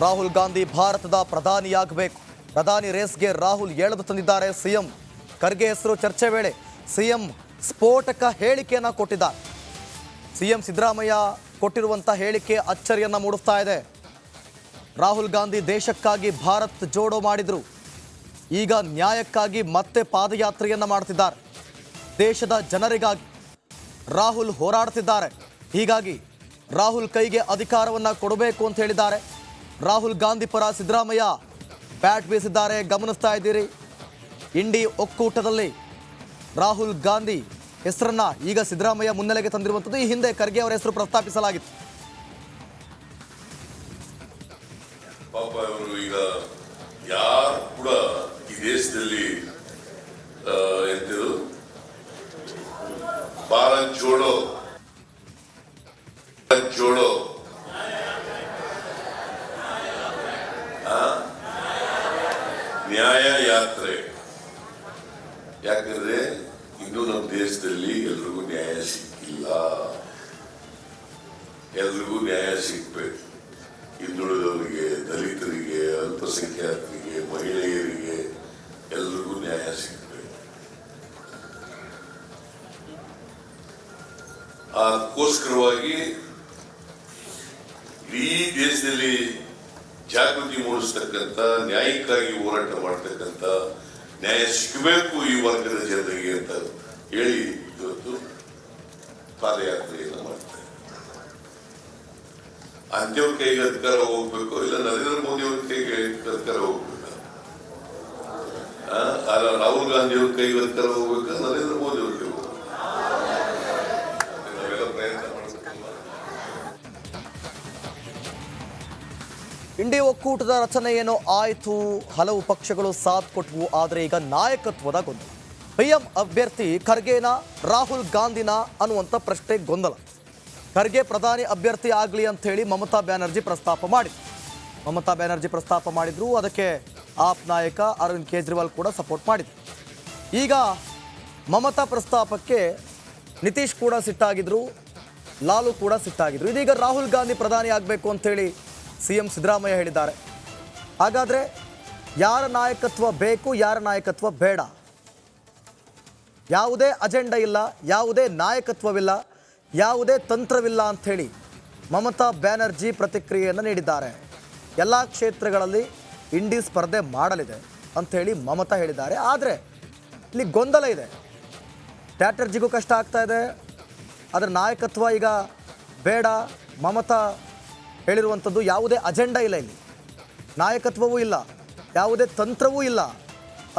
ರಾಹುಲ್ ಗಾಂಧಿ ಭಾರತದ ಪ್ರಧಾನಿಯಾಗಬೇಕು. ಪ್ರಧಾನಿ ರೇಸ್ಗೆ ರಾಹುಲ್ ಎಳೆದು ತಂದಿದ್ದಾರೆ ಸಿಎಂ. ಖರ್ಗೆ ಹೆಸರು ಚರ್ಚೆ ವೇಳೆ ಸಿಎಂ ಸ್ಫೋಟಕ ಹೇಳಿಕೆಯನ್ನು ಕೊಟ್ಟಿದ್ದಾರೆ. ಸಿಎಂ ಸಿದ್ದರಾಮಯ್ಯ ಕೊಟ್ಟಿರುವಂಥ ಹೇಳಿಕೆ ಅಚ್ಚರಿಯನ್ನು ಮೂಡಿಸ್ತಾ ಇದೆ. ರಾಹುಲ್ ಗಾಂಧಿ ದೇಶಕ್ಕಾಗಿ ಭಾರತ್ ಜೋಡೋ ಮಾಡಿದ್ರು, ಈಗ ನ್ಯಾಯಕ್ಕಾಗಿ ಮತ್ತೆ ಪಾದಯಾತ್ರೆಯನ್ನು ಮಾಡ್ತಿದ್ದಾರೆ. ದೇಶದ ಜನರಿಗಾಗಿ ರಾಹುಲ್ ಹೋರಾಡ್ತಿದ್ದಾರೆ. ಹೀಗಾಗಿ ರಾಹುಲ್ ಕೈಗೆ ಅಧಿಕಾರವನ್ನು ಕೊಡಬೇಕು ಅಂತ ಹೇಳಿದ್ದಾರೆ. ರಾಹುಲ್ ಗಾಂಧಿ ಪರ ಸಿದ್ದರಾಮಯ್ಯ ಬ್ಯಾಟ್ ಬೀಸಿದ್ದಾರೆ, ಗಮನಿಸ್ತಾ ಇದ್ದೀರಿ. ಇಂಡಿ ಒಕ್ಕೂಟದಲ್ಲಿ ರಾಹುಲ್ ಗಾಂಧಿ ಹೆಸರನ್ನ ಈಗ ಸಿದ್ದರಾಮಯ್ಯ ಮುನ್ನೆಲೆಗೆ ತಂದಿರುವಂಥದ್ದು. ಈ ಹಿಂದೆ ಖರ್ಗೆ ಅವರ ಹೆಸರು ಪ್ರಸ್ತಾಪಿಸಲಾಗಿತ್ತು. ಪಾಪ ಅವರು ಈಗ ಯಾರು ಕೂಡ ಈ ದೇಶದಲ್ಲಿ ಎಂತದು ಭಾರತ್ ಜೋಡೋ ಜೋಡೋ ನ್ಯಾಯ ಯಾತ್ರೆ. ಯಾಕಂದ್ರೆ ಇನ್ನು ನಮ್ಮ ದೇಶದಲ್ಲಿ ಎಲ್ರಿಗೂ ನ್ಯಾಯ ಸಿಕ್ಕಿಲ್ಲ. ಎಲ್ರಿಗೂ ನ್ಯಾಯ ಸಿಗ್ಬೇಕು. ಹಿಂದುಳಿದವರಿಗೆ, ದಲಿತರಿಗೆ, ಅಲ್ಪಸಂಖ್ಯಾತರಿಗೆ, ಮಹಿಳೆಯರಿಗೆ ಎಲ್ರಿಗೂ ನ್ಯಾಯ ಸಿಗ್ಬೇಕು. ಅದಕ್ಕೋಸ್ಕರವಾಗಿ ಇಡೀ ದೇಶದಲ್ಲಿ ಜಾಗೃತಿ ಮೂಡಿಸ್ತಕ್ಕಂಥ, ನ್ಯಾಯಕ್ಕಾಗಿ ಹೋರಾಟ ಮಾಡ್ತಕ್ಕಂಥ, ನ್ಯಾಯ ಸಿಗಬೇಕು ಈ ವರ್ಗದ ಜನರಿಗೆ ಅಂತ ಹೇಳಿ ಇವತ್ತು ಪಾದಯಾತ್ರೆಯನ್ನು ಮಾಡ್ತಾರೆ. ಅಂತ್ಯವ್ರ ಕೈಗೆ ಅಧಿಕಾರ ಹೋಗ್ಬೇಕು, ಇಲ್ಲ ನರೇಂದ್ರ ಮೋದಿ ಅವ್ರ ಕೈಗೆ ಅಧಿಕಾರ ಹೋಗ್ಬೇಕು, ರಾಹುಲ್ ಗಾಂಧಿ ಅವ್ರ ಕೈಗೆ ಅಧಿಕಾರ ಹೋಗ್ಬೇಕು, ನರೇಂದ್ರ ಮೋದಿ ಅವ್ರ ಕೈಗೆ ಹೋಗ್ಬೇಕು. ನಾವೆಲ್ಲ ಪ್ರಯತ್ನ ಮಾಡಬೇಕಲ್ಲ. ಇಂಡಿ ಒಕ್ಕೂಟದ ರಚನೆ ಏನೋ ಆಯಿತು, ಹಲವು ಪಕ್ಷಗಳು ಸಾಥ್ ಕೊಟ್ಟವು. ಆದರೆ ಈಗ ನಾಯಕತ್ವದ ಗೊಂದಲ. ಪಿಎಂ ಅಭ್ಯರ್ಥಿ ಖರ್ಗೆನಾ ರಾಹುಲ್ ಗಾಂಧಿನಾ ಅನ್ನುವಂಥ ಪ್ರಶ್ನೆ ಗೊಂದಲ. ಖರ್ಗೆ ಪ್ರಧಾನಿ ಅಭ್ಯರ್ಥಿ ಆಗಲಿ ಅಂಥೇಳಿ ಮಮತಾ ಬ್ಯಾನರ್ಜಿ ಪ್ರಸ್ತಾಪ ಮಾಡಿದ್ರು. ಅದಕ್ಕೆ ಆಪ್ ನಾಯಕ ಅರವಿಂದ್ ಕೇಜ್ರಿವಾಲ್ ಕೂಡ ಸಪೋರ್ಟ್ ಮಾಡಿದ್ರು. ಈಗ ಮಮತಾ ಪ್ರಸ್ತಾಪಕ್ಕೆ ನಿತೀಶ್ ಕೂಡ ಸಿಟ್ಟಾಗಿದ್ರು, ಲಾಲು ಕೂಡ ಸಿಟ್ಟಾಗಿದ್ರು. ಇದೀಗ ರಾಹುಲ್ ಗಾಂಧಿ ಪ್ರಧಾನಿ ಆಗಬೇಕು ಅಂಥೇಳಿ ಸಿಎಂ ಸಿದ್ದರಾಮಯ್ಯ ಹೇಳಿದ್ದಾರೆ. ಹಾಗಾದರೆ ಯಾರ ನಾಯಕತ್ವ ಬೇಕು, ಯಾರ ನಾಯಕತ್ವ ಬೇಡ? ಯಾವುದೇ ಅಜೆಂಡಾ ಇಲ್ಲ, ಯಾವುದೇ ನಾಯಕತ್ವವಿಲ್ಲ, ಯಾವುದೇ ತಂತ್ರವಿಲ್ಲ ಅಂಥೇಳಿ ಮಮತಾ ಬ್ಯಾನರ್ಜಿ ಪ್ರತಿಕ್ರಿಯೆಯನ್ನು ನೀಡಿದ್ದಾರೆ. ಎಲ್ಲ ಕ್ಷೇತ್ರಗಳಲ್ಲಿ ಇಂಡಿ ಸ್ಪರ್ಧೆ ಮಾಡಲಿದೆ ಅಂಥೇಳಿ ಮಮತಾ ಹೇಳಿದ್ದಾರೆ. ಆದರೆ ಇಲ್ಲಿ ಗೊಂದಲ ಇದೆ. ಚಾಟರ್ಜಿಗೂ ಕಷ್ಟ ಆಗ್ತಾ ಇದೆ. ಅದರ ನಾಯಕತ್ವ ಈಗ ಬೇಡ. ಮಮತಾ ಹೇಳಿರುವಂಥದ್ದು ಯಾವುದೇ ಅಜೆಂಡಾ ಇಲ್ಲ, ಇಲ್ಲಿ ನಾಯಕತ್ವವೂ ಇಲ್ಲ, ಯಾವುದೇ ತಂತ್ರವೂ ಇಲ್ಲ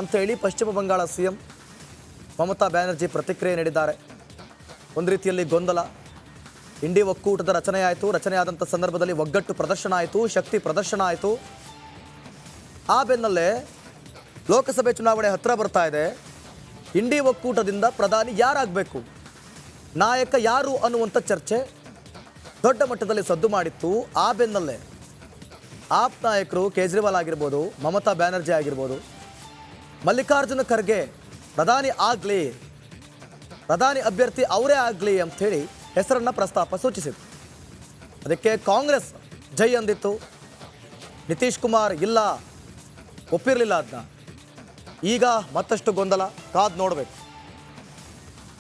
ಅಂಥೇಳಿ ಪಶ್ಚಿಮ ಬಂಗಾಳ ಸಿಎಂ ಮಮತಾ ಬ್ಯಾನರ್ಜಿ ಪ್ರತಿಕ್ರಿಯೆ ನೀಡಿದ್ದಾರೆ. ಒಂದು ರೀತಿಯಲ್ಲಿ ಗೊಂದಲ. ಇಂಡಿ ಒಕ್ಕೂಟದ ರಚನೆ ಆಯಿತು. ರಚನೆ ಆದಂಥ ಸಂದರ್ಭದಲ್ಲಿ ಒಗ್ಗಟ್ಟು ಪ್ರದರ್ಶನ ಆಯಿತು, ಶಕ್ತಿ ಪ್ರದರ್ಶನ ಆಯಿತು. ಆ ಬೆನ್ನಲ್ಲೇ ಲೋಕಸಭೆ ಚುನಾವಣೆ ಹತ್ತಿರ ಬರ್ತಾ ಇದೆ. ಇಂಡಿ ಒಕ್ಕೂಟದಿಂದ ಪ್ರಧಾನಿ ಯಾರಾಗಬೇಕು, ನಾಯಕ ಯಾರು ಅನ್ನುವಂಥ ಚರ್ಚೆ ದೊಡ್ಡ ಮಟ್ಟದಲ್ಲಿ ಸದ್ದು ಮಾಡಿತ್ತು. ಆ ಬೆನ್ನಲ್ಲೇ ಆಪ್ ನಾಯಕರು ಕೇಜ್ರಿವಾಲ್ ಆಗಿರ್ಬೋದು, ಮಮತಾ ಬ್ಯಾನರ್ಜಿ ಆಗಿರ್ಬೋದು, ಮಲ್ಲಿಕಾರ್ಜುನ ಖರ್ಗೆ ಪ್ರಧಾನಿ ಆಗಲಿ, ಪ್ರಧಾನಿ ಅಭ್ಯರ್ಥಿ ಅವರೇ ಆಗಲಿ ಅಂಥೇಳಿ ಹೆಸರನ್ನು ಪ್ರಸ್ತಾಪ ಸೂಚಿಸಿತು. ಅದಕ್ಕೆ ಕಾಂಗ್ರೆಸ್ ಜೈ ಅಂದಿತ್ತು. ನಿತೀಶ್ ಕುಮಾರ್ ಇಲ್ಲ, ಒಪ್ಪಿರಲಿಲ್ಲ ಅದನ್ನ. ಈಗ ಮತ್ತಷ್ಟು ಗೊಂದಲ, ಕಾದು ನೋಡಬೇಕು.